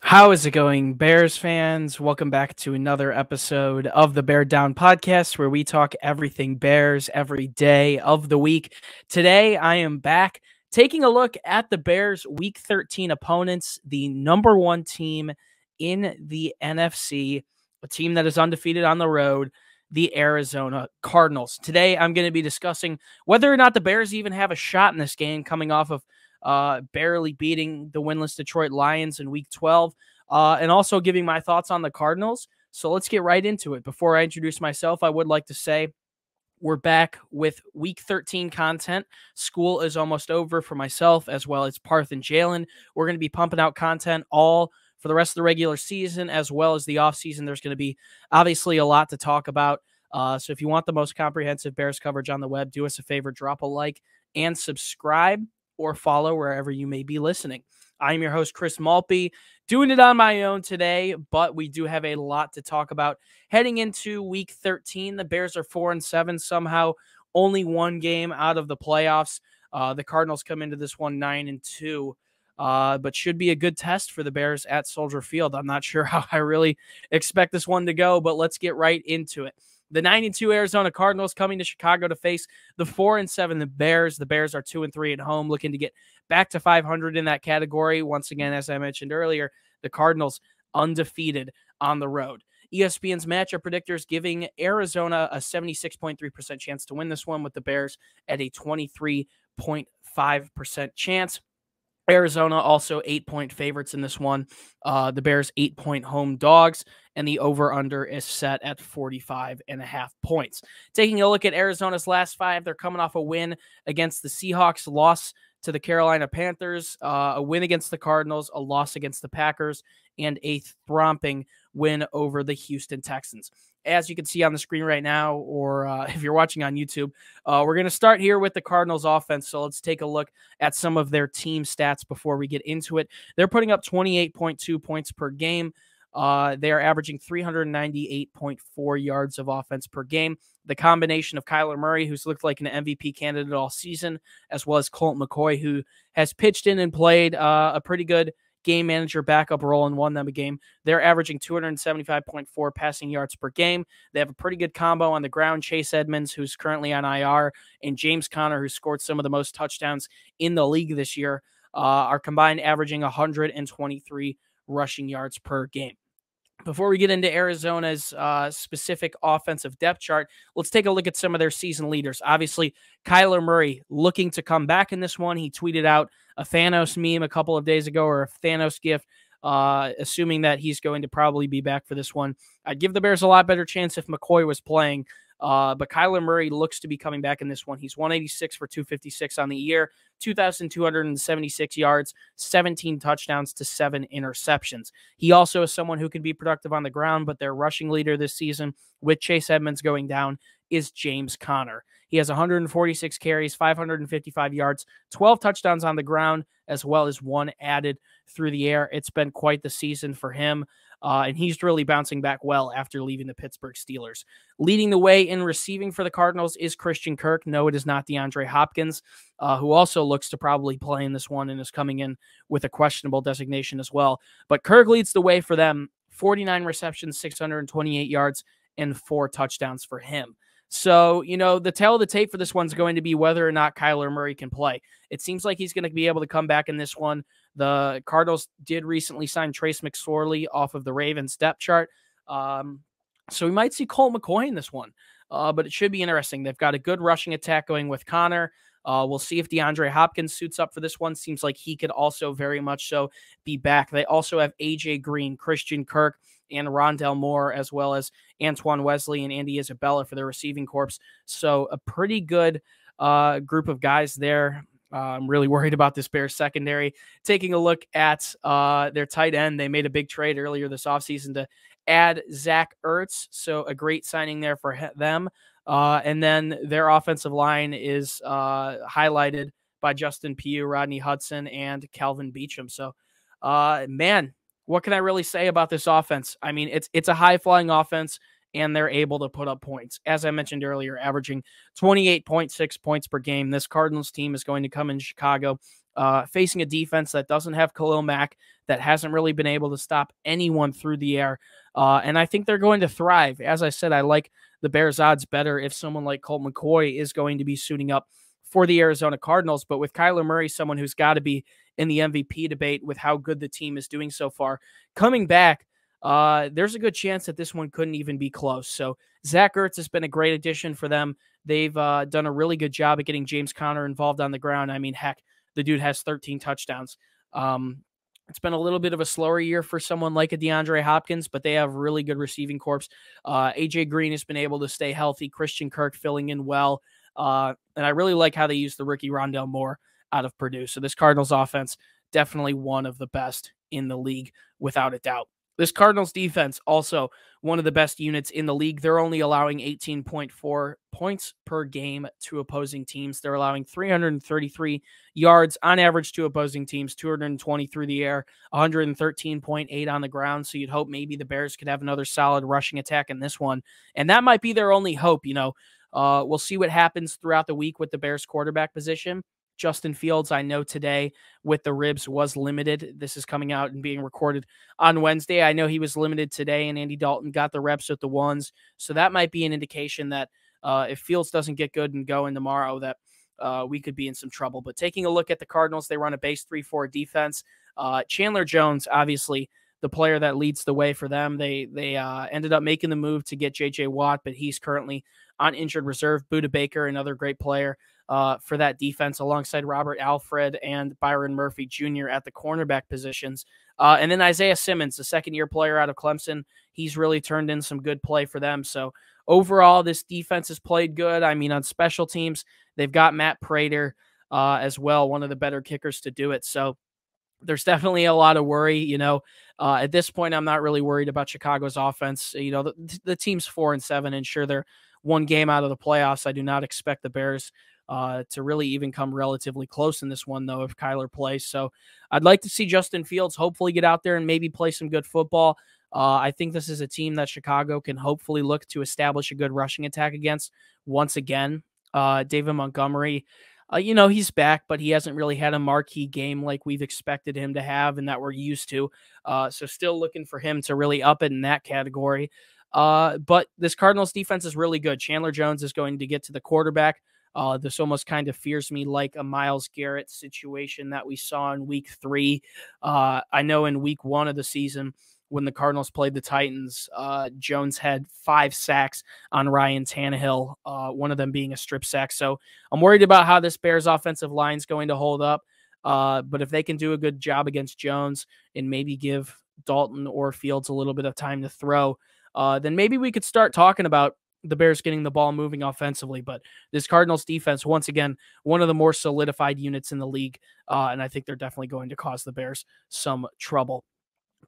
How is it going, Bears fans? Welcome back to another episode of the Bear Down podcast, where we talk everything Bears every day of the week. Today, I am back taking a look at the Bears' Week 13 opponents, the number one team in the NFC, a team that is undefeated on the road, the Arizona Cardinals. Today, I'm going to be discussing whether or not the Bears even have a shot in this game, coming off of barely beating the winless Detroit Lions in Week 12, and also giving my thoughts on the Cardinals. So let's get right into it. Before I introduce myself, I would like to say we're back with Week 13 content. School is almost over for myself, as well as Parth and Jaylen. We're going to be pumping out content all for the rest of the regular season, as well as the offseason. There's going to be obviously a lot to talk about. So if you want the most comprehensive Bears coverage on the web, do us a favor, drop a like and subscribe, or follow wherever you may be listening. I'm your host, Chris Malpe, doing it on my own today, but we do have a lot to talk about. Heading into Week 13, the Bears are 4-7, somehow only one game out of the playoffs. The Cardinals come into this one 9-2, but should be a good test for the Bears at Soldier Field. I'm not sure how I really expect this one to go, but let's get right into it. The 9-2 Arizona Cardinals coming to Chicago to face the 4-7 the Bears. The Bears are 2-3 at home, looking to get back to 500 in that category. Once again, as I mentioned earlier, the Cardinals undefeated on the road. ESPN's matchup predictors giving Arizona a 76.3% chance to win this one, with the Bears at a 23.5% chance. Arizona also 8-point favorites in this one. The Bears 8-point home dogs, and the over-under is set at 45.5 points. Taking a look at Arizona's last five, they're coming off a win against the Seahawks, loss to the Carolina Panthers, a win against the Cardinals, a loss against the Packers, and a thromping win over the Houston Texans. As you can see on the screen right now, or if you're watching on YouTube, we're going to start here with the Cardinals offense. So let's take a look at some of their team stats before we get into it. They're putting up 28.2 points per game. They are averaging 398.4 yards of offense per game. The combination of Kyler Murray, who's looked like an MVP candidate all season, as well as Colt McCoy, who has pitched in and played a pretty good game manager backup role and won them a game. They're averaging 275.4 passing yards per game. They have a pretty good combo on the ground. Chase Edmonds, who's currently on IR, and James Conner, who scored some of the most touchdowns in the league this year, are combined averaging 123 rushing yards per game. Before we get into Arizona's specific offensive depth chart, let's take a look at some of their season leaders. Obviously, Kyler Murray looking to come back in this one. He tweeted out a Thanos meme a couple of days ago, or a Thanos gif, assuming that he's going to probably be back for this one. I'd give the Bears a lot better chance if McCoy was playing, but Kyler Murray looks to be coming back in this one. He's 186 for 256 on the year, 2,276 yards, 17 touchdowns to 7 interceptions. He also is someone who can be productive on the ground, but their rushing leader this season, with Chase Edmonds going down, is James Conner. He has 146 carries, 555 yards, 12 touchdowns on the ground, as well as one added through the air. It's been quite the season for him. And he's really bouncing back well after leaving the Pittsburgh Steelers. Leading the way in receiving for the Cardinals is Christian Kirk. No, it is not DeAndre Hopkins, who also looks to probably play in this one and is coming in with a questionable designation as well. But Kirk leads the way for them. 49 receptions, 628 yards, and 4 touchdowns for him. So, the tail of the tape for this one's going to be whether or not Kyler Murray can play. It seems like he's going to be able to come back in this one. The Cardinals did recently sign Trace McSorley off of the Ravens depth chart. So we might see Colt McCoy in this one, but it should be interesting. They've got a good rushing attack going with Conner. We'll see if DeAndre Hopkins suits up for this one. Seems like he could also very much so be back. They also have AJ Green, Christian Kirk, and Rondell Moore, as well as Antoine Wesley and Andy Isabella for their receiving corps. So a pretty good group of guys there. I'm really worried about this Bears secondary. Taking a look at their tight end, they made a big trade earlier this offseason to add Zach Ertz. So a great signing there for them. And then their offensive line is highlighted by Justin Pugh, Rodney Hudson, and Calvin Beachum. So, man, what can I really say about this offense? I mean, it's a high-flying offense, and they're able to put up points. As I mentioned earlier, averaging 28.6 points per game. This Cardinals team is going to come in Chicago facing a defense that doesn't have Khalil Mack, that hasn't really been able to stop anyone through the air. And I think they're going to thrive. As I said, I like the Bears' odds better if someone like Colt McCoy is going to be suiting up for the Arizona Cardinals. But with Kyler Murray, someone who's got to be in the MVP debate with how good the team is doing so far, coming back, there's a good chance that this one couldn't even be close. So Zach Ertz has been a great addition for them. They've done a really good job at getting James Conner involved on the ground. I mean, heck, the dude has 13 touchdowns. It's been a little bit of a slower year for someone like a DeAndre Hopkins, but they have really good receiving corps. AJ Green has been able to stay healthy. Christian Kirk filling in well. And I really like how they use the rookie Rondale Moore out of Purdue. So this Cardinals offense, definitely one of the best in the league, without a doubt. This Cardinals defense, also one of the best units in the league. They're only allowing 18.4 points per game to opposing teams. They're allowing 333 yards on average to opposing teams, 220 through the air, 113.8 on the ground. So you'd hope maybe the Bears could have another solid rushing attack in this one. And that might be their only hope. We'll see what happens throughout the week with the Bears quarterback position. Justin Fields, I know today with the ribs was limited. This is coming out and being recorded on Wednesday. I know he was limited today, and Andy Dalton got the reps with the ones. So that might be an indication that if Fields doesn't get good and going tomorrow, that we could be in some trouble. But taking a look at the Cardinals, they run a base 3-4 defense. Chandler Jones, obviously, the player that leads the way for them. They ended up making the move to get J.J. Watt, but he's currently on injured reserve. Budda Baker, another great player for that defense, alongside Robert Alfred and Byron Murphy Jr. at the cornerback positions. And then Isaiah Simmons, the second-year player out of Clemson. He's really turned in some good play for them. So overall, this defense has played good. I mean, on special teams, they've got Matt Prater as well, one of the better kickers to do it. So there's definitely a lot of worry. At this point, I'm not really worried about Chicago's offense. The team's 4-7, and sure, they're one game out of the playoffs. I do not expect the Bears to really even come relatively close in this one, though, if Kyler plays. So I'd like to see Justin Fields hopefully get out there and maybe play some good football. I think this is a team that Chicago can hopefully look to establish a good rushing attack against once again. David Montgomery, he's back, but he hasn't really had a marquee game like we've expected him to have and that we're used to. So still looking for him to really up it in that category. But this Cardinals defense is really good. Chandler Jones is going to get to the quarterback. This almost kind of fears me like a Myles Garrett situation that we saw in week 3. I know in week 1 of the season, when the Cardinals played the Titans, Jones had 5 sacks on Ryan Tannehill, one of them being a strip sack. So I'm worried about how this Bears offensive line is going to hold up. But if they can do a good job against Jones and maybe give Dalton or Fields a little bit of time to throw, then maybe we could start talking about the Bears getting the ball moving offensively. But this Cardinals defense, once again, one of the more solidified units in the league. And I think they're definitely going to cause the Bears some trouble.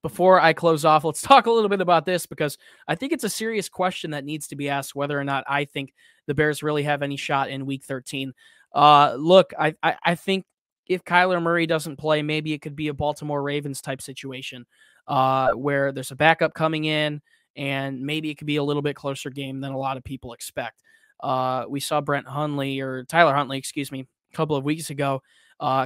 Before I close off, let's talk a little bit about this, because I think it's a serious question that needs to be asked, whether or not I think the Bears really have any shot in week 13. Look, I think if Kyler Murray doesn't play, maybe it could be a Baltimore Ravens type situation where there's a backup coming in, and maybe it could be a little bit closer game than a lot of people expect. We saw Tyler Huntley, a couple of weeks ago,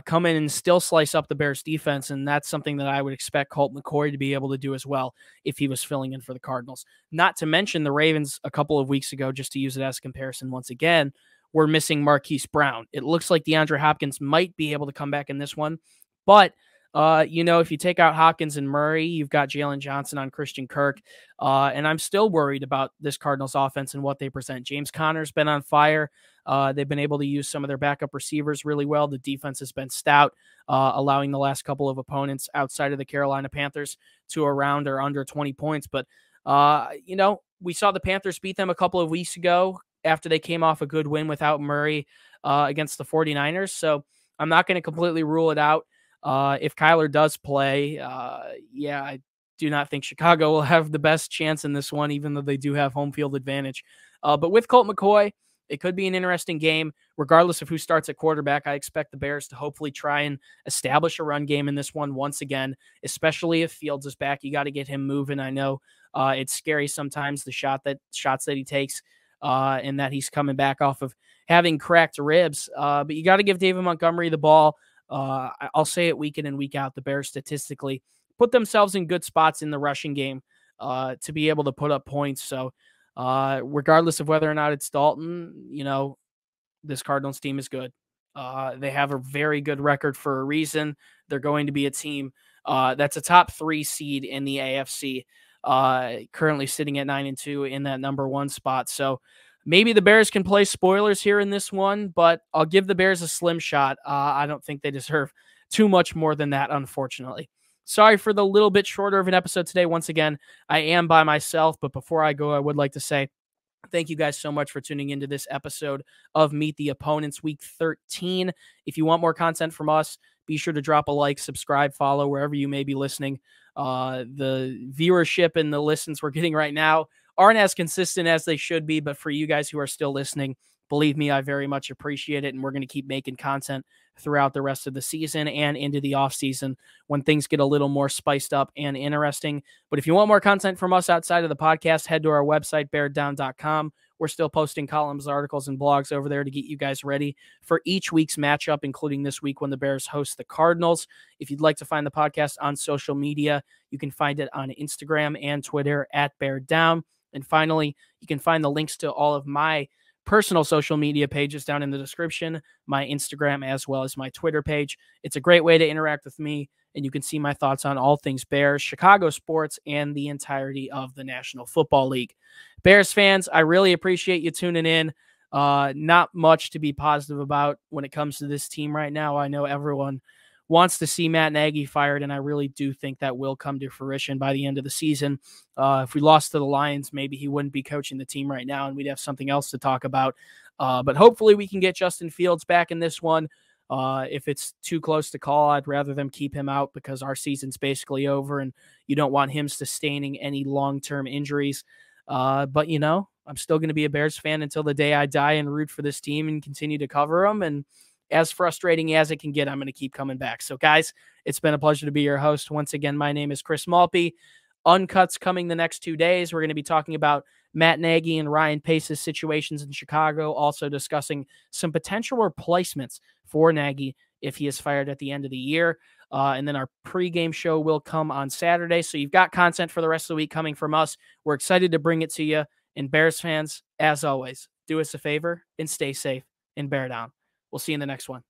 come in and still slice up the Bears defense. And that's something that I would expect Colt McCoy to be able to do as well if he was filling in for the Cardinals. Not to mention the Ravens a couple of weeks ago, just to use it as a comparison once again, were missing Marquise Brown. It looks like DeAndre Hopkins might be able to come back in this one. But, if you take out Hopkins and Murray, you've got Jaylen Johnson on Christian Kirk. And I'm still worried about this Cardinals offense and what they present. James Conner's been on fire. They've been able to use some of their backup receivers really well. The defense has been stout, allowing the last couple of opponents outside of the Carolina Panthers to around or under 20 points. But, we saw the Panthers beat them a couple of weeks ago after they came off a good win without Murray against the 49ers. So I'm not going to completely rule it out. If Kyler does play, I do not think Chicago will have the best chance in this one, even though they do have home field advantage. But with Colt McCoy, it could be an interesting game. Regardless of who starts at quarterback, I expect the Bears to hopefully try and establish a run game in this one once again, especially if Fields is back. You got to get him moving. I know it's scary sometimes, the shots that he takes, and that he's coming back off of having cracked ribs. But you got to give David Montgomery the ball. I'll say it week in and week out. The Bears statistically put themselves in good spots in the rushing game to be able to put up points. So, regardless of whether or not it's Dalton, this Cardinals team is good. They have a very good record for a reason. They're going to be a team that's a top 3 seed in the AFC, currently sitting at 9-2 in that number 1 spot. So maybe the Bears can play spoilers here in this one, but I'll give the Bears a slim shot. I don't think they deserve too much more than that, unfortunately. Sorry for the little bit shorter of an episode today. Once again, I am by myself, but before I go, I would like to say thank you guys so much for tuning into this episode of Meet the Opponents Week 13. If you want more content from us, be sure to drop a like, subscribe, follow wherever you may be listening. The viewership and the listens we're getting right now aren't as consistent as they should be, but for you guys who are still listening, believe me, I very much appreciate it, and we're going to keep making content throughout the rest of the season and into the off season when things get a little more spiced up and interesting. But if you want more content from us outside of the podcast, head to our website, beardown.com. We're still posting columns, articles, and blogs over there to get you guys ready for each week's matchup, including this week when the Bears host the Cardinals. If you'd like to find the podcast on social media, you can find it on Instagram and Twitter at beardown. And finally, you can find the links to all of my personal social media pages down in the description, my Instagram as well as my Twitter page. It's a great way to interact with me, and you can see my thoughts on all things Bears, Chicago sports, and the entirety of the National Football League. Bears fans, I really appreciate you tuning in. Not much to be positive about when it comes to this team right now. I know everyone wants to see Matt Nagy fired, and I really do think that will come to fruition by the end of the season. If we lost to the Lions, maybe he wouldn't be coaching the team right now, and we'd have something else to talk about. But hopefully we can get Justin Fields back in this one. If it's too close to call, I'd rather them keep him out because our season's basically over, and you don't want him sustaining any long-term injuries. But, I'm still going to be a Bears fan until the day I die and root for this team and continue to cover them. And as frustrating as it can get, I'm going to keep coming back. So, guys, it's been a pleasure to be your host. Once again, my name is Chris Malpe. Uncuts coming the next 2 days. We're going to be talking about Matt Nagy and Ryan Pace's situations in Chicago, also discussing some potential replacements for Nagy if he is fired at the end of the year. And then our pregame show will come on Saturday. So you've got content for the rest of the week coming from us. We're excited to bring it to you. And Bears fans, as always, do us a favor and stay safe and bear down. We'll see you in the next one.